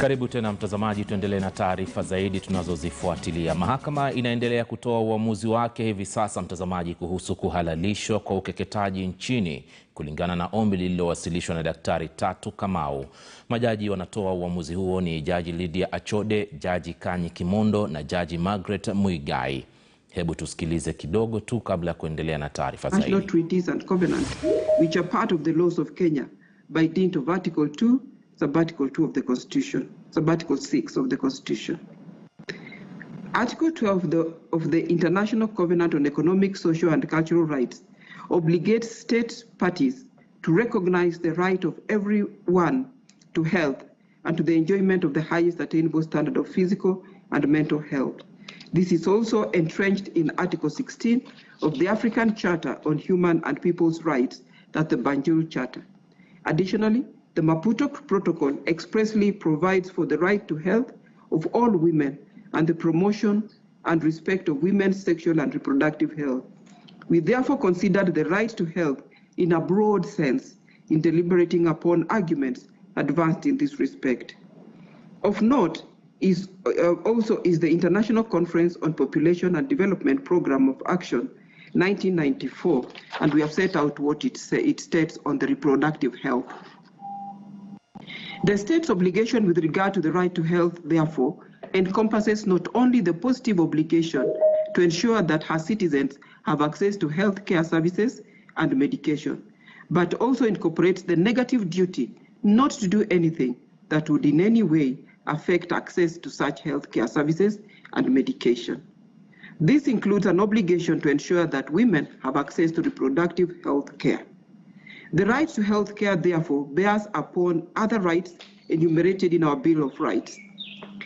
Karibu tena mtazamaji, tuendelee na taarifa zaidi tunazozifuatilia. Mahakama inaendelea kutoa uamuzi wake hivi sasa mtazamaji kuhusu kuhalalishwa kwa ukeketaji nchini kulingana na ombi lililowasilishwa na Daktari Tatu Kamau. Majaji wanatoa uamuzi huo ni Jaji Lydia Achode, Jaji Kanyi Kimondo na Jaji Margaret Muigai. Hebu tusikilize kidogo tu kabla ya kuendelea na taarifa zaidi. National treaties and covenants which are part of the laws of Kenya by dint of Article 2, Sub-Article 2 of the Constitution, Sub-Article 6 of the Constitution. Article 12 of the International Covenant on Economic, Social and Cultural Rights obligates state parties to recognize the right of everyone to health and to the enjoyment of the highest attainable standard of physical and mental health. This is also entrenched in Article 16 of the African Charter on Human and People's Rights, that's the Banjul Charter. Additionally, the Maputo Protocol expressly provides for the right to health of all women and the promotion and respect of women's sexual and reproductive health. We therefore considered the right to health in a broad sense in deliberating upon arguments advanced in this respect. Of note is also the International Conference on Population and Development Program of Action 1994, and we have set out what it states on the reproductive health. The state's obligation with regard to the right to health, therefore, encompasses not only the positive obligation to ensure that her citizens have access to health care services and medication, but also incorporates the negative duty not to do anything that would in any way affect access to such health care services and medication. This includes an obligation to ensure that women have access to reproductive health care. The right to health care, therefore, bears upon other rights enumerated in our Bill of Rights.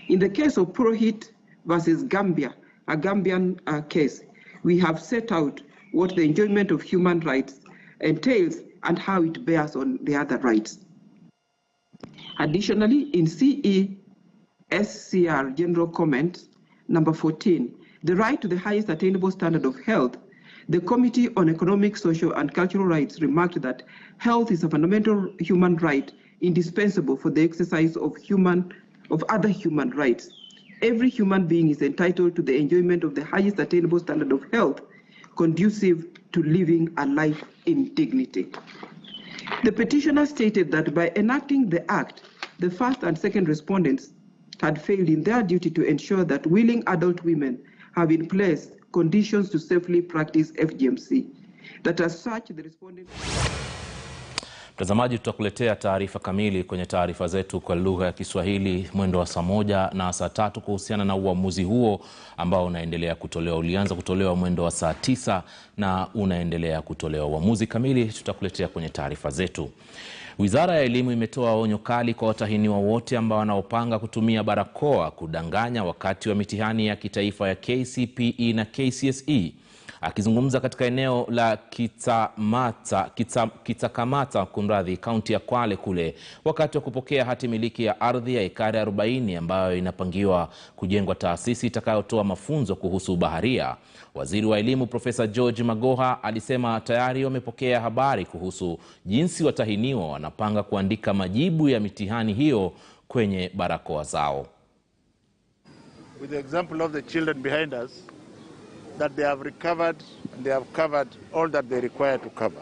In the case of Purohit versus Gambia, a Gambian case, we have set out what the enjoyment of human rights entails and how it bears on the other rights. Additionally, in CESCR General Comment number 14, the right to the highest attainable standard of health, the Committee on Economic, Social and Cultural Rights remarked that health is a fundamental human right indispensable for the exercise of other human rights. Every human being is entitled to the enjoyment of the highest attainable standard of health conducive to living a life in dignity. The petitioner stated that by enacting the Act, the first and second respondents had failed in their duty to ensure that willing adult women have in place conditions to safely practice FGMC. That as such, the respondent... Mtazamaji, tutakuletea taarifa kamili kwenye taarifa zetu kwa lugha ya Kiswahili mwendo wa saa 1 na saa 3 kuhusiana na uamuzi huo ambao unaendelea kutolewa. Ulianza kutolewa mwendo wa saa 9 na unaendelea kutolewa. Uamuzi kamili tutakuletea kwenye taarifa zetu. Wizara ya Elimu imetoa onyo kali kwa watahiniwa wote ambao wanaopanga kutumia barakoa kudanganya wakati wa mitihani ya kitaifa ya KCPE na KCSE. Akizungumza katika eneo la Kitakamata kunradhi, kaunti ya Kwale kule, wakati wa kupokea hati miliki ya ardhi ya ekari 40 ambayo inapangiwa kujengwa taasisi itakayotoa mafunzo kuhusu baharia, Waziri wa Elimu Profesa George Magoha alisema tayari wamepokea habari kuhusu jinsi watahiniwa wanapanga kuandika majibu ya mitihani hiyo kwenye barakoa zao. With the example of the children behind us, that they have recovered and they have covered all that they require to cover.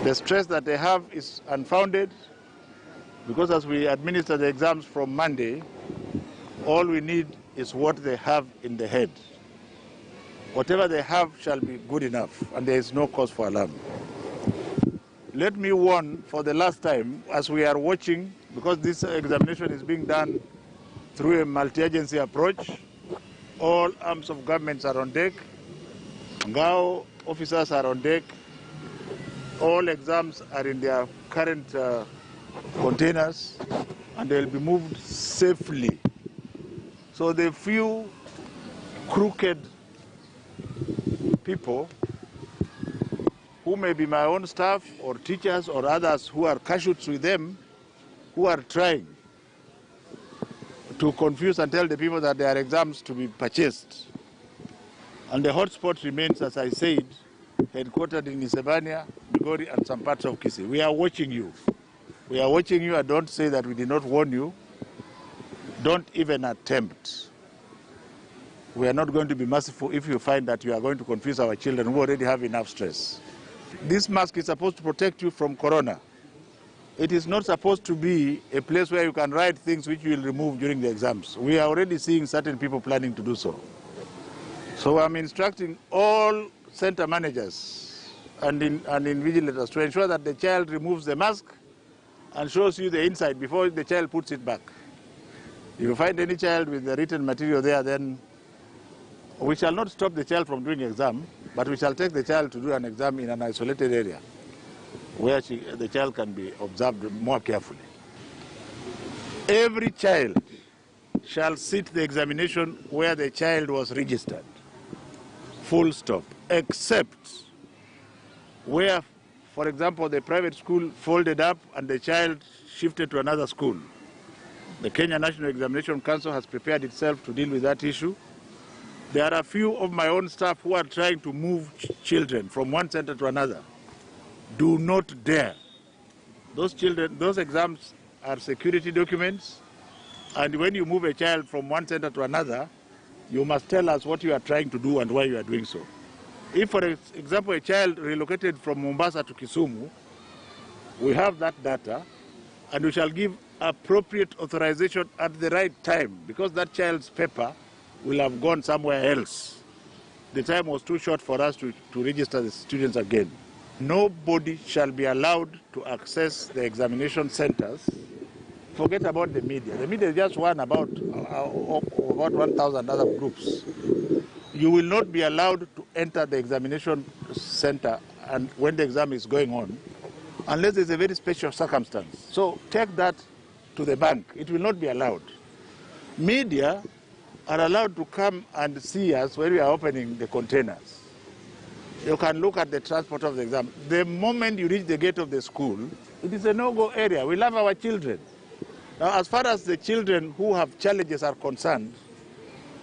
The stress that they have is unfounded because as we administer the exams from Monday, all we need is what they have in the head. Whatever they have shall be good enough and there is no cause for alarm. Let me warn for the last time, as we are watching, because this examination is being done through a multi-agency approach, all arms of governments are on deck, Ngao officers are on deck, all exams are in their current containers and they'll be moved safely. So the few crooked people who may be my own staff or teachers or others who are cashoots with them, who are trying to confuse and tell the people that there are exams to be purchased. And the hotspot remains, as I said, headquartered in Isebania, Migori, and some parts of Kisii. We are watching you. We are watching you and don't say that we did not warn you. Don't even attempt. We are not going to be merciful if you find that you are going to confuse our children who already have enough stress. This mask is supposed to protect you from corona. It is not supposed to be a place where you can write things which you will remove during the exams. We are already seeing certain people planning to do so. So I'm instructing all center managers and invigilators to ensure that the child removes the mask and shows you the inside before the child puts it back. If you find any child with the written material there, then we shall not stop the child from doing exam, but we shall take the child to do an exam in an isolated area where the child can be observed more carefully. Every child shall sit the examination where the child was registered, full stop, except where, for example, the private school folded up and the child shifted to another school. The Kenya National Examination Council has prepared itself to deal with that issue. There are a few of my own staff who are trying to move children from one center to another. Do not dare. Those exams are security documents, and when you move a child from one center to another, you must tell us what you are trying to do and why you are doing so. If, for example, a child relocated from Mombasa to Kisumu, we have that data, and we shall give appropriate authorization at the right time, because that child's paper will have gone somewhere else. The time was too short for us to register the students again. Nobody shall be allowed to access the examination centers. Forget about the media. The media is just one about 1,000 other groups. You will not be allowed to enter the examination center and when the exam is going on, unless there's a very special circumstance. So take that to the bank. It will not be allowed. Media are allowed to come and see us when we are opening the containers. You can look at the transport of the exam. The moment you reach the gate of the school, it is a no-go area. We love our children. Now, as far as the children who have challenges are concerned,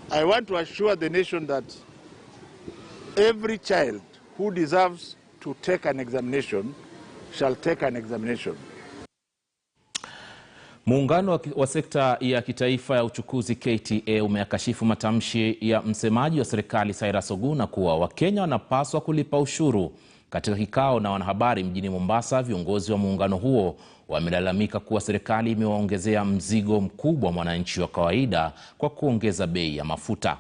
I want to assure the nation that every child who deserves to take an examination shall take an examination. Muungano wa sekta ya kitaifa ya uchukuzi KTN umeakashifu matamshi ya msemaji wa serikali Cyrus Hakuna kuwa Wakenya wanapaswa kulipa ushuru. Katika kikao na wanahabari mjini Mombasa, viongozi wa muungano huo wamelalamika kuwa serikali imewaongezea mzigo mkubwa mwananchi wa kawaida kwa kuongeza bei ya mafuta.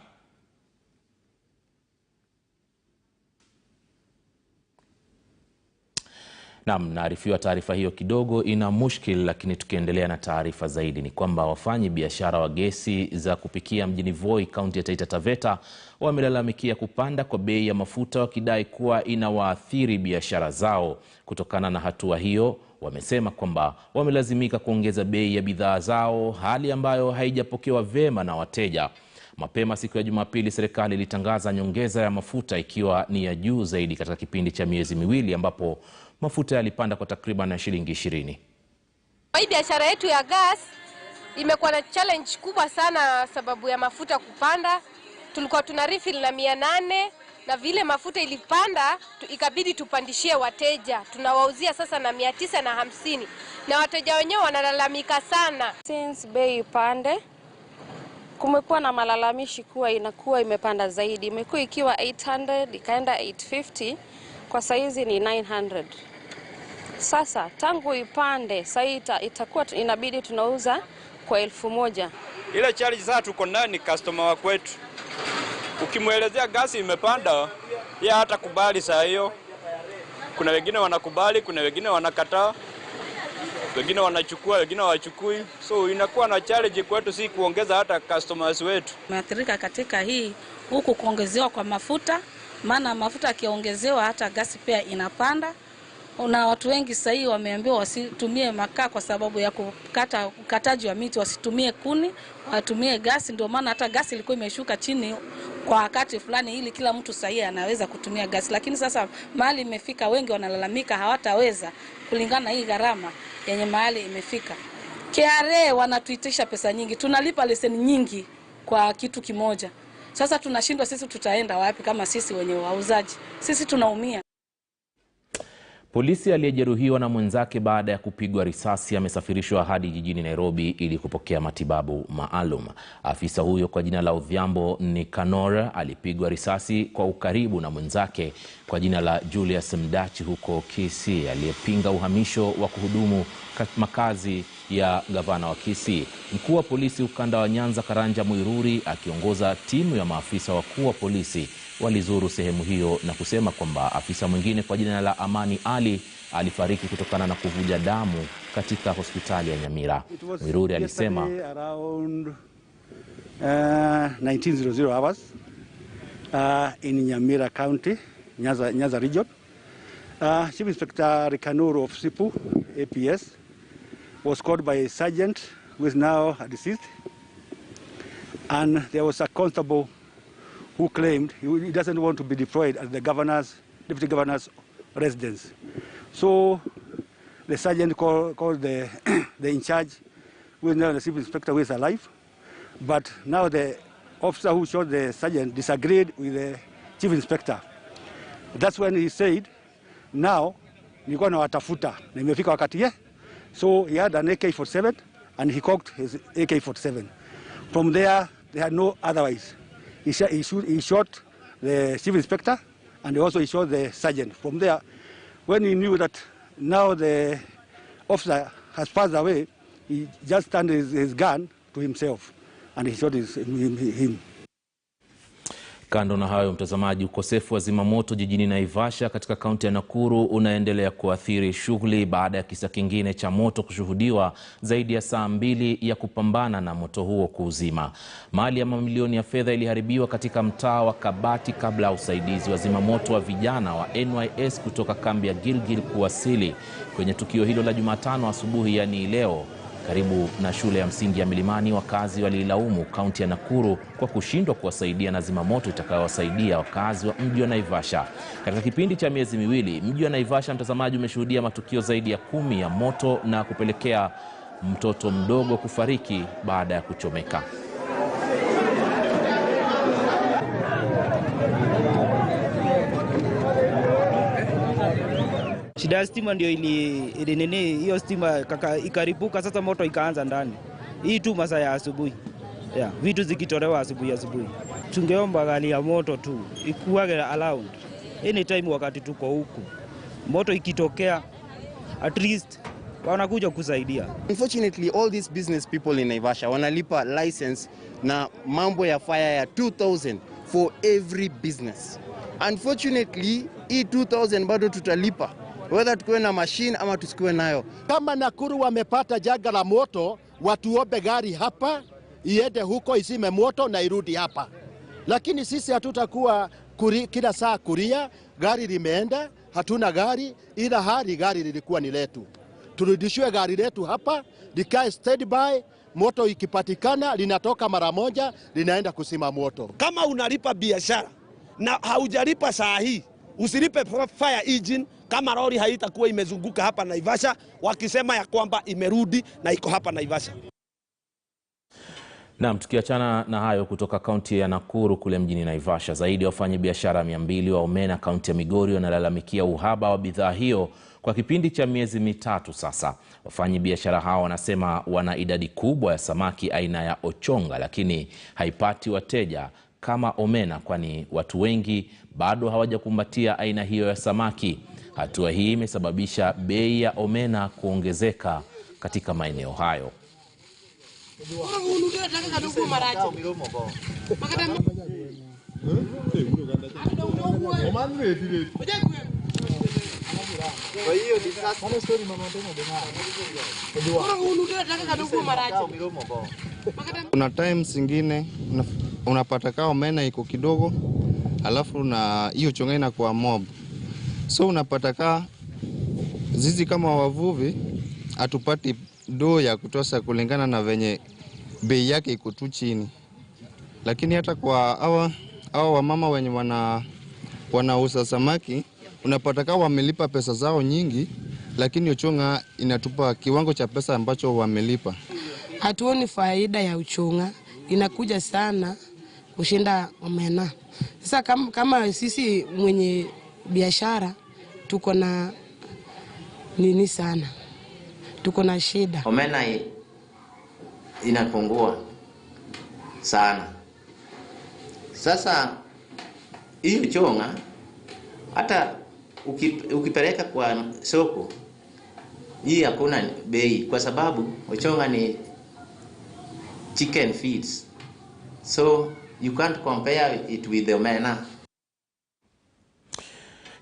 Naam, naarifiwa taarifa hiyo kidogo ina mushkil, lakini tukiendelea na taarifa zaidi ni kwamba wafanyi biashara wa gesi za kupikia mjini Voi, kaunti ya Taita Taveta, wamelalamikia kupanda kwa bei ya mafuta wakidai kuwa inawaathiri biashara zao. Kutokana na hatua hiyo, wamesema kwamba wamelazimika kuongeza bei ya bidhaa zao, hali ambayo haijapokewa vema na wateja. Mapema siku ya Jumapili, serikali ilitangaza nyongeza ya mafuta ikiwa ni ya juu zaidi katika kipindi cha miezi miwili, ambapo mafuta yalipanda kwa takriban shilingi 20. Hii biashara yetu ya gas imekuwa na challenge kubwa sana sababu ya mafuta kupanda. Tulikuwa tuna refill na 800 na vile mafuta ilipanda ikabidi tupandishie wateja. Tunawauzia sasa na 950 na wateja wenyewe wanalalamika sana. Since bei pande kumekuwa na malalamishi kuwa inakuwa imepanda zaidi. Imekuwa ikiwa 800 ikaenda 850, kwa saizi ni 900. Sasa tangu ipande sasa itakuwa inabidi tunauza kwa 1000. Ile challenge sasa tuko ndani customer wa kwetu. Ukimwelezea gasi imepanda, yeye hata kubali saa hiyo. Kuna wengine wanakubali, kuna wengine wanakataa. Wengine wanachukua, wengine hawachukui. So inakuwa na challenge kwetu, si kuongeza hata customers wetu. Tumeathirika katika hii huku kuongezewa kwa mafuta, maana mafuta akiongezewa hata gasi pia inapanda. Na watu wengi sasa hivi wameambiwa wasitumie makaa kwa sababu ya ukataji wa miti, wasitumie kuni, watumie gasi. Ndio maana hata gasi ilikuwa imeshuka chini kwa wakati fulani ili kila mtu sahihi anaweza kutumia gasi. Lakini sasa mahali imefika, wengi wanalalamika hawataweza kulingana na hii gharama yenye mahali imefika. KRA wanatuitisha pesa nyingi, tunalipa leseni nyingi kwa kitu kimoja. Sasa tunashindwa sisi tutaenda wapi kama sisi wenye wauzaji? Sisi tunaumia. Polisi aliyejeruhiwa na mwenzake baada ya kupigwa risasi amesafirishwa hadi jijini Nairobi ili kupokea matibabu maalum. Afisa huyo kwa jina la Odhiambo Nikanor alipigwa risasi kwa ukaribu na mwenzake kwa jina la Julius Mdachi huko Kisii, aliyepinga uhamisho wa kuhudumu makazi ya gavana wa Kisii. Mkuu wa polisi ukanda wa Nyanza Karanja Muiruri akiongoza timu ya maafisa wakuu wa polisi walizuru sehemu hiyo na kusema kwamba afisa mwingine kwa jina la Amani Ali alifariki kutokana na kuvuja damu katika hospitali ya Nyamira. Muiruri alisema around 1900 hours in Nyamira County, Nyanza region. Chief Inspector Nikanor of Sipu APS was called by a sergeant who is now deceased, and there was a constable who claimed he doesn't want to be deployed at the deputy governor's residence. So the sergeant called the in charge, who is now the chief inspector, who is alive. But now the officer who shot the sergeant disagreed with the chief inspector. That's when he said, now nilikuwa nawatafuta na imefika wakati ye. So he had an AK-47 and he cocked his AK-47. From there, they had no otherwise. He shot the chief inspector and he shot the sergeant. From there, when he knew that now the officer has passed away, he just turned his gun to himself and he shot him. Kando na hayo, mtazamaji, ukosefu wa zimamoto jijini Naivasha katika kaunti ya Nakuru unaendelea kuathiri shughuli baada ya kisa kingine cha moto kushuhudiwa zaidi ya saa 2 ya kupambana na moto huo kuuzima. Mali ya mamilioni ya fedha iliharibiwa katika mtaa wa Kabati kabla ya usaidizi wa zimamoto wa vijana wa NYS kutoka kambi ya Gilgil kuwasili kwenye tukio hilo la Jumatano asubuhi, yani leo, karibu na shule ya msingi ya Milimani. Wakazi walilaumu kaunti ya Nakuru kwa kushindwa kuwasaidia na zimamoto itakayowasaidia wakazi wa mji wa Naivasha. Katika kipindi cha miezi miwili, mji wa Naivasha, mtazamaji, umeshuhudia matukio zaidi ya 10 ya moto na kupelekea mtoto mdogo kufariki baada ya kuchomeka. Shida ya stima ndio hiyo stima ikaripuka, sasa moto ikaanza ndani. Hii tu masaa ya asubuhi. Vitu zikitolewa asubuhi. Tungeomba gari ya moto tu ikuage allowed anytime wakati tuko huku. Moto ikitokea at least wanakuja kusaidia. Unfortunately, all these business people in Naivasha wanalipa license na mambo ya fire ya 2000 for every business. Unfortunately, hii 2000 bado tutalipa whether tukuwe na machine ama tusikuwe nayo. Kama Nakuru wamepata janga la moto, watuombe gari hapa iende huko isime moto na irudi hapa. Lakini sisi hatutakuwa kila saa kuria, gari limeenda, hatuna gari, ila hali gari lilikuwa ni letu. Turudishwe gari letu hapa, likae standby, moto ikipatikana linatoka mara moja, linaenda kusima moto. Kama unalipa biashara na haujalipa saa hii, usilipe fire engine kama lori haitakuwa imezunguka hapa Naivasha wakisema ya kwamba imerudi na iko hapa Naivasha. Naam, tukiachana na hayo kutoka kaunti ya Nakuru kule mjini Naivasha, zaidi ya wafanyabiashara 200 wa omena kaunti ya Migori wanalalamikia uhaba wa bidhaa hiyo kwa kipindi cha miezi mitatu sasa. Wafanyabiashara hao wanasema wana idadi kubwa ya samaki aina ya ochonga, lakini haipati wateja kama omena, kwani watu wengi bado hawajakumbatia aina hiyo ya samaki. Hatua hii imesababisha bei ya omena kuongezeka katika maeneo hayo. Kuna times zingine unapata kama omena iko kidogo, alafu na hiyo chonga inakuwa mob. So unapata kama zizi kama wavuvi hatupati do ya kutosha kulingana na venye bei yake iko tu chini. Lakini hata kwa hawa wamama wenye wanauza samaki, unapata kama wamelipa pesa zao nyingi, lakini uchunga inatupa kiwango cha pesa ambacho wamelipa. Hatuoni faida ya uchunga, inakuja sana kushinda omena. Sasa kama sisi mwenye biashara tuko na nini sana. Tuko na shida. Omena inapungua sana. Sasa hiyo chonga hata ukipeleka kwa soko hii hakuna bei, kwa sababu chonga ni chicken feeds, so you can't compare it with the omena.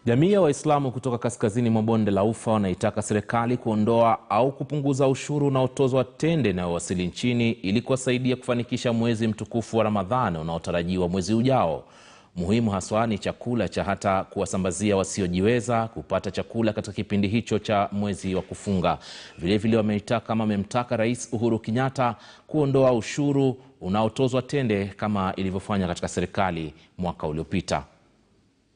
Jamii ya Waislamu kutoka kaskazini mwa bonde la Ufa wanaitaka serikali kuondoa au kupunguza ushuru unaotozwa tende inayowasili nchini ili kuwasaidia kufanikisha mwezi mtukufu wa Ramadhani unaotarajiwa mwezi ujao. Muhimu haswa ni chakula cha hata kuwasambazia wasiojiweza kupata chakula katika kipindi hicho cha mwezi wa kufunga. Vile vile wamemtaka Rais Uhuru Kenyatta kuondoa ushuru unaotozwa tende kama ilivyofanya katika serikali mwaka uliopita.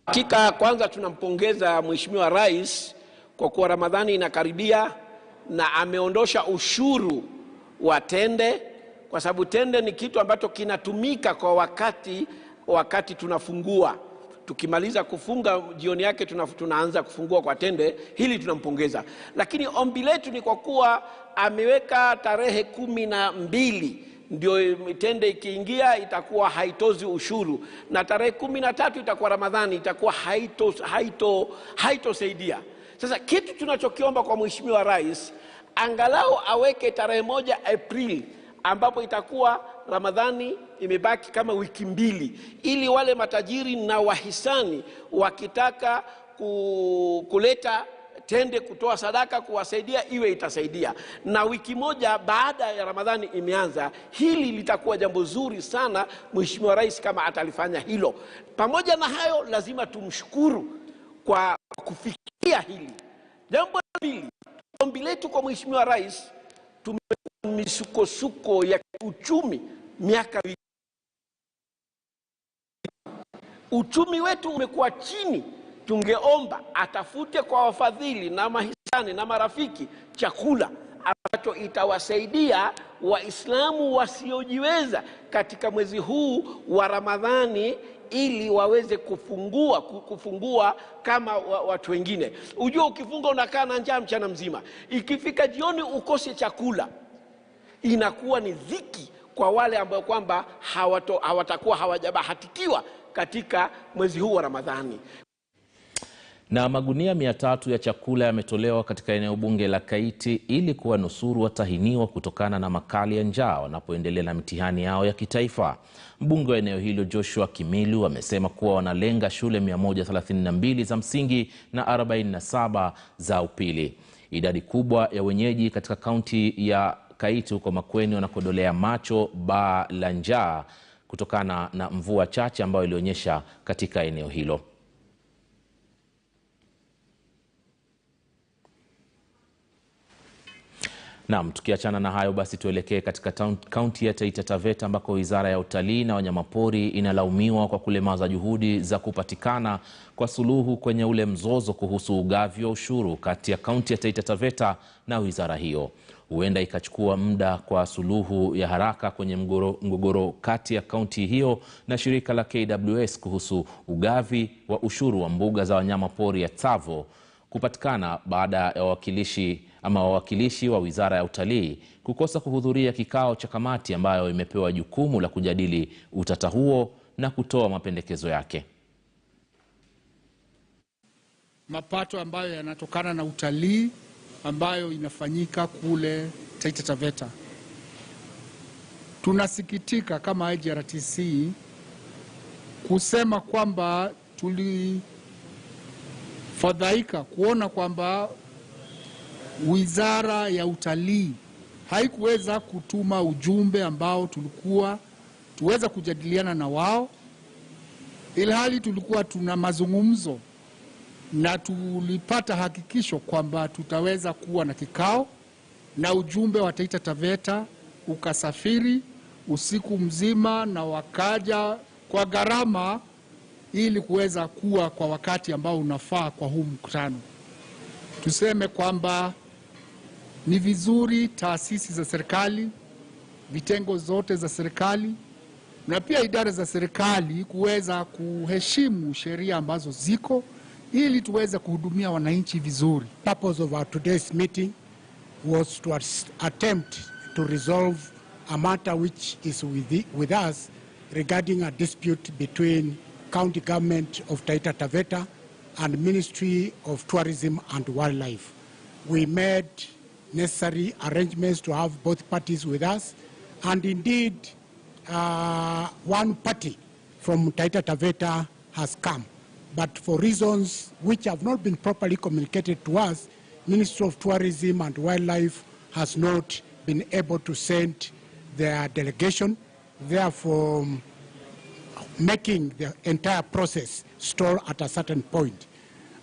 Hakika kwanza tunampongeza Mheshimiwa Rais kwa kuwa Ramadhani inakaribia na ameondosha ushuru wa tende, kwa sababu tende ni kitu ambacho kinatumika kwa wakati tunafungua. Tukimaliza kufunga jioni yake tunaanza kufungua kwa tende. Hili tunampongeza. Lakini ombi letu ni kwa kuwa ameweka tarehe 12 ndio tende ikiingia itakuwa haitozi ushuru, na tarehe 13 itakuwa Ramadhani, itakuwa haitosaidia. Sasa kitu tunachokiomba kwa Mheshimiwa Rais, angalau aweke tarehe 1 Aprili ambapo itakuwa Ramadhani imebaki kama wiki 2, ili wale matajiri na wahisani wakitaka kuleta tende kutoa sadaka kuwasaidia iwe itasaidia. Na wiki moja baada ya Ramadhani imeanza, hili litakuwa jambo zuri sana Mheshimiwa Rais kama atalifanya hilo. Pamoja na hayo, lazima tumshukuru kwa kufikia hili. Jambo la pili, ombi letu kwa Mheshimiwa Rais, misukosuko ya uchumi miaka uchumi wetu umekuwa chini. Tungeomba atafute kwa wafadhili na mahisani na marafiki chakula ambacho itawasaidia Waislamu wasiojiweza katika mwezi huu wa Ramadhani, ili waweze kufungua kama watu wengine. Unajua, ukifunga unakaa na njaa mchana mzima, ikifika jioni ukose chakula, inakuwa ni dhiki kwa wale ambao kwamba hawatakuwa hawajabahatikiwa katika mwezi huu wa Ramadhani. Na magunia 300 ya chakula yametolewa katika eneo bunge la Kaiti ili kuwanusuru watahiniwa kutokana na makali ya njaa wanapoendelea na mitihani yao ya kitaifa. Mbunge wa eneo hilo Joshua Kimilu amesema kuwa wanalenga shule 132 za msingi na 47 za upili. Idadi kubwa ya wenyeji katika kaunti ya Kaiti huko Makueni wanakodolea macho baa la njaa kutokana na mvua chache ambayo ilionyesha katika eneo hilo. Naam, tukiachana na hayo basi tuelekee katika kaunti ya Taita Taveta ambako Wizara ya Utalii na Wanyamapori inalaumiwa kwa kulemaza juhudi za kupatikana kwa suluhu kwenye ule mzozo kuhusu ugavi wa ushuru kati ya kaunti ya Taita Taveta na wizara hiyo. Huenda ikachukua muda kwa suluhu ya haraka kwenye mgogoro kati ya kaunti hiyo na shirika la KWS kuhusu ugavi wa ushuru wa mbuga za wanyamapori ya Tsavo kupatikana baada ya wawakilishi wa Wizara ya Utalii kukosa kuhudhuria kikao cha kamati ambayo imepewa jukumu la kujadili utata huo na kutoa mapendekezo yake. Mapato ambayo yanatokana na utalii ambayo inafanyika kule Taita Taveta, tunasikitika kama IGRTC kusema kwamba tulifadhaika kuona kwamba Wizara ya Utalii haikuweza kutuma ujumbe ambao tuweza kujadiliana na wao, ilhali tulikuwa tuna mazungumzo na tulipata hakikisho kwamba tutaweza kuwa na kikao, na ujumbe wa Taita Taveta ukasafiri usiku mzima na wakaja kwa gharama ili kuweza kuwa kwa wakati ambao unafaa kwa huu mkutano. Tuseme kwamba ni vizuri taasisi za serikali, vitengo zote za serikali na pia idara za serikali kuweza kuheshimu sheria ambazo ziko ili tuweze kuhudumia wananchi vizuri. Purpose of our today's meeting was to attempt to resolve a matter which is with us regarding a dispute between County Government of Taita Taveta and Ministry of Tourism and Wildlife. We made necessary arrangements to have both parties with us, and indeed one party from Taita Taveta has come. But for reasons which have not been properly communicated to us, Ministry of Tourism and Wildlife has not been able to send their delegation, therefore making the entire process stall at a certain point.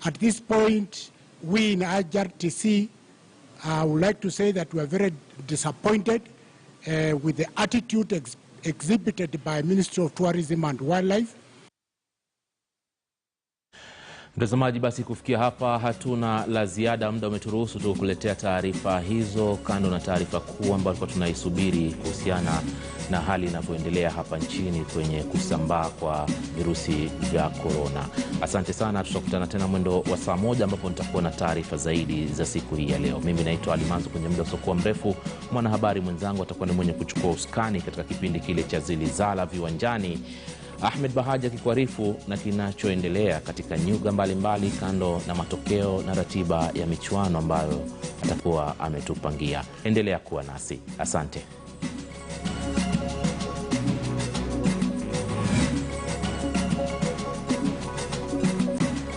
At this point, we in IRTC would like to say that we are very disappointed with the attitude exhibited by Ministry of Tourism and Wildlife. Mtazamaji, basi kufikia hapa hatuna la ziada. Muda umeturuhusu tu kuletea taarifa hizo, kando na taarifa kuu ambayo tulikuwa tunaisubiri kuhusiana na hali inavyoendelea hapa nchini kwenye kusambaa kwa virusi vya corona. Asante sana, tutakutana tena mwendo wa saa 1 ambapo nitakuwa na taarifa zaidi za siku hii ya leo. Mimi naitwa Alimanzo. Kwenye muda usiokuwa mrefu, mwanahabari mwenzangu atakuwa ni mwenye kuchukua usukani katika kipindi kile cha Zilizala Viwanjani. Ahmed Bahaji akikuarifu na kinachoendelea katika nyuga mbalimbali, kando na matokeo na ratiba ya michuano ambayo atakuwa ametupangia. Endelea kuwa nasi. Asante.